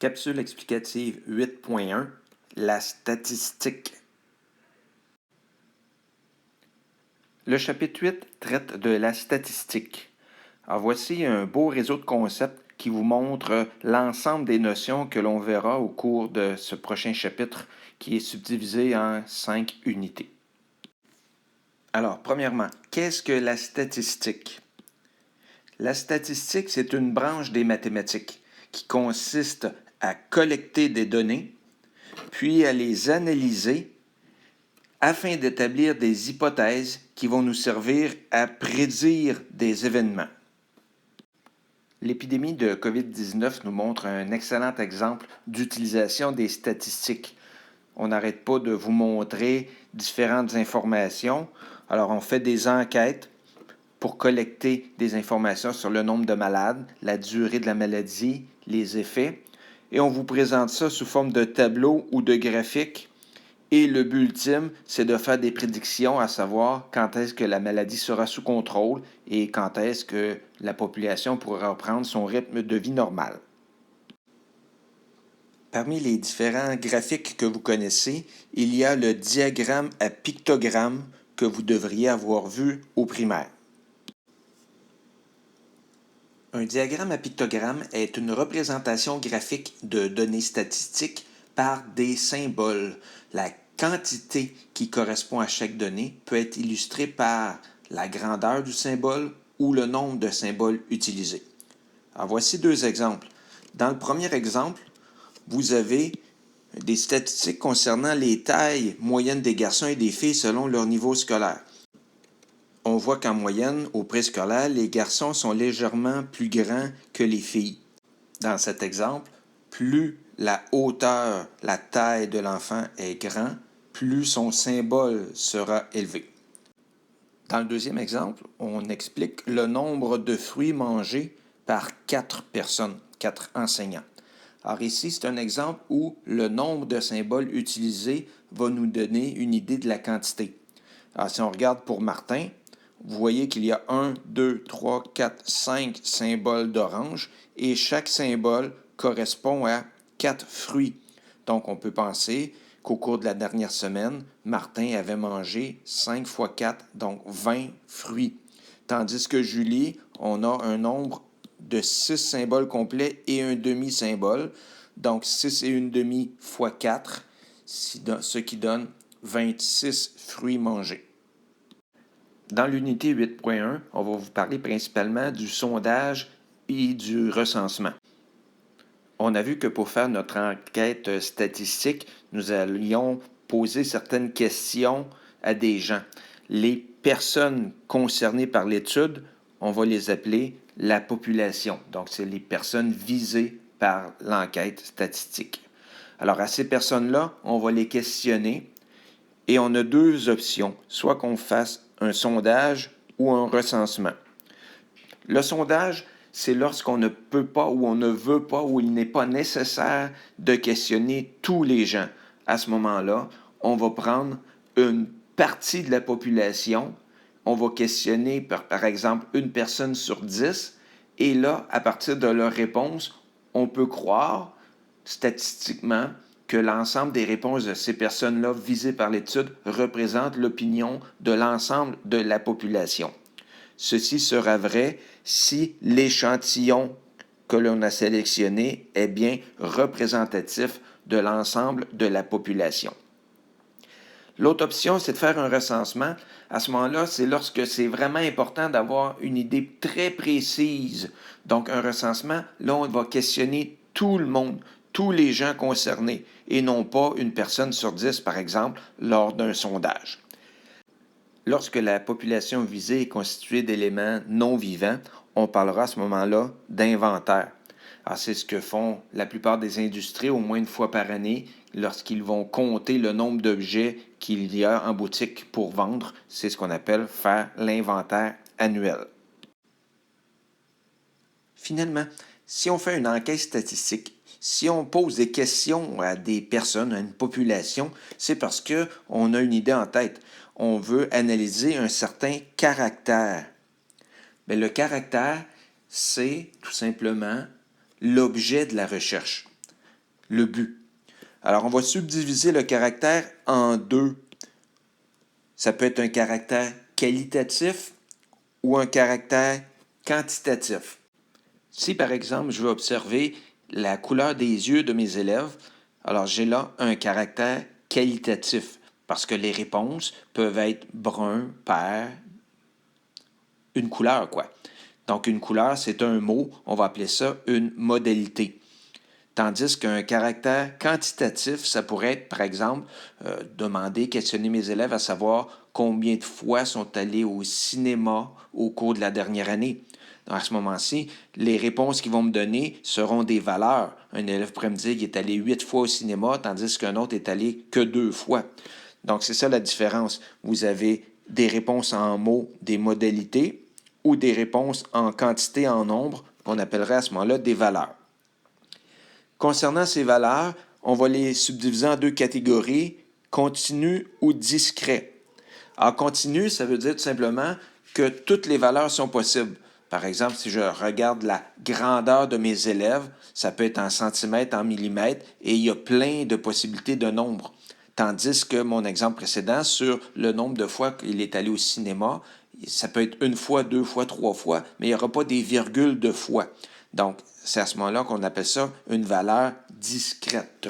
Capsule explicative 8.1 La statistique. Le chapitre 8 traite de la statistique. Alors voici un beau réseau de concepts qui vous montre l'ensemble des notions que l'on verra au cours de ce prochain chapitre qui est subdivisé en 5 unités. Alors, premièrement, qu'est-ce que la statistique? La statistique, c'est une branche des mathématiques qui consiste à collecter des données, puis à les analyser afin d'établir des hypothèses qui vont nous servir à prédire des événements. L'épidémie de COVID-19 nous montre un excellent exemple d'utilisation des statistiques. On n'arrête pas de vous montrer différentes informations. Alors, on fait des enquêtes pour collecter des informations sur le nombre de malades, la durée de la maladie, les effets. Et on vous présente ça sous forme de tableau ou de graphique. Et le but ultime, c'est de faire des prédictions, à savoir quand est-ce que la maladie sera sous contrôle et quand est-ce que la population pourra reprendre son rythme de vie normal. Parmi les différents graphiques que vous connaissez, il y a le diagramme à pictogramme que vous devriez avoir vu au primaire. Un diagramme à pictogramme est une représentation graphique de données statistiques par des symboles. La quantité qui correspond à chaque donnée peut être illustrée par la grandeur du symbole ou le nombre de symboles utilisés. Alors voici deux exemples. Dans le premier exemple, vous avez des statistiques concernant les tailles moyennes des garçons et des filles selon leur niveau scolaire. On voit qu'en moyenne, au préscolaire, les garçons sont légèrement plus grands que les filles. Dans cet exemple, plus la hauteur, la taille de l'enfant est grand, plus son symbole sera élevé. Dans le deuxième exemple, on explique le nombre de fruits mangés par 4 personnes, 4 enseignants. Alors ici, c'est un exemple où le nombre de symboles utilisés va nous donner une idée de la quantité. Alors si on regarde pour Martin, vous voyez qu'il y a 1, 2, 3, 4, 5 symboles d'orange et chaque symbole correspond à 4 fruits. Donc, on peut penser qu'au cours de la dernière semaine, Martin avait mangé 5 fois 4, donc 20 fruits. Tandis que Julie, on a un nombre de 6 symboles complets et un demi-symbole. Donc, 6 et une demi fois 4, ce qui donne 26 fruits mangés. Dans l'unité 8.1, on va vous parler principalement du sondage et du recensement. On a vu que pour faire notre enquête statistique, nous allions poser certaines questions à des gens. Les personnes concernées par l'étude, on va les appeler la population. Donc, c'est les personnes visées par l'enquête statistique. Alors, à ces personnes-là, on va les questionner et on a deux options, soit qu'on fasse un sondage ou un recensement. Le sondage, c'est lorsqu'on ne peut pas ou on ne veut pas ou il n'est pas nécessaire de questionner tous les gens. À ce moment-là, on va prendre une partie de la population, on va questionner par exemple une personne sur 10 et là, à partir de leur réponse, on peut croire statistiquement que l'ensemble des réponses de ces personnes-là visées par l'étude représentent l'opinion de l'ensemble de la population. Ceci sera vrai si l'échantillon que l'on a sélectionné est bien représentatif de l'ensemble de la population. L'autre option, c'est de faire un recensement. À ce moment-là, c'est lorsque c'est vraiment important d'avoir une idée très précise. Donc, un recensement, là, on va questionner tout le monde, tous les gens concernés, et non pas une personne sur 10, par exemple, lors d'un sondage. Lorsque la population visée est constituée d'éléments non vivants, on parlera à ce moment-là d'inventaire. Alors, c'est ce que font la plupart des industries au moins une fois par année lorsqu'ils vont compter le nombre d'objets qu'il y a en boutique pour vendre. C'est ce qu'on appelle faire l'inventaire annuel. Finalement, si on fait une enquête statistique, si on pose des questions à des personnes, à une population, c'est parce qu'on a une idée en tête. On veut analyser un certain caractère. Mais le caractère, c'est tout simplement l'objet de la recherche. le but. Alors, on va subdiviser le caractère en deux. Ça peut être un caractère qualitatif ou un caractère quantitatif. Si, par exemple, je veux observer la couleur des yeux de mes élèves, alors j'ai là un caractère qualitatif parce que les réponses peuvent être brun, pair, une couleur, quoi. Donc, une couleur, c'est un mot, on va appeler ça une modalité. Tandis qu'un caractère quantitatif, ça pourrait être, par exemple, demander, questionner mes élèves à savoir combien de fois sont allés au cinéma au cours de la dernière année. Donc, à ce moment-ci, les réponses qu'ils vont me donner seront des valeurs. Un élève pourrait me dire qu'il est allé 8 fois au cinéma, tandis qu'un autre est allé que 2 fois. Donc, c'est ça la différence. Vous avez des réponses en mots, des modalités, ou des réponses en quantité, en nombre, qu'on appellerait à ce moment-là des valeurs. Concernant ces valeurs, on va les subdiviser en deux catégories, continu ou discret. Alors, continu, ça veut dire tout simplement que toutes les valeurs sont possibles. Par exemple, si je regarde la grandeur de mes élèves, ça peut être en centimètres, en millimètres, et il y a plein de possibilités de nombres. Tandis que mon exemple précédent, sur le nombre de fois qu'il est allé au cinéma, ça peut être une fois, deux fois, trois fois, mais il n'y aura pas des virgules de fois. Donc, c'est à ce moment-là qu'on appelle ça une valeur discrète.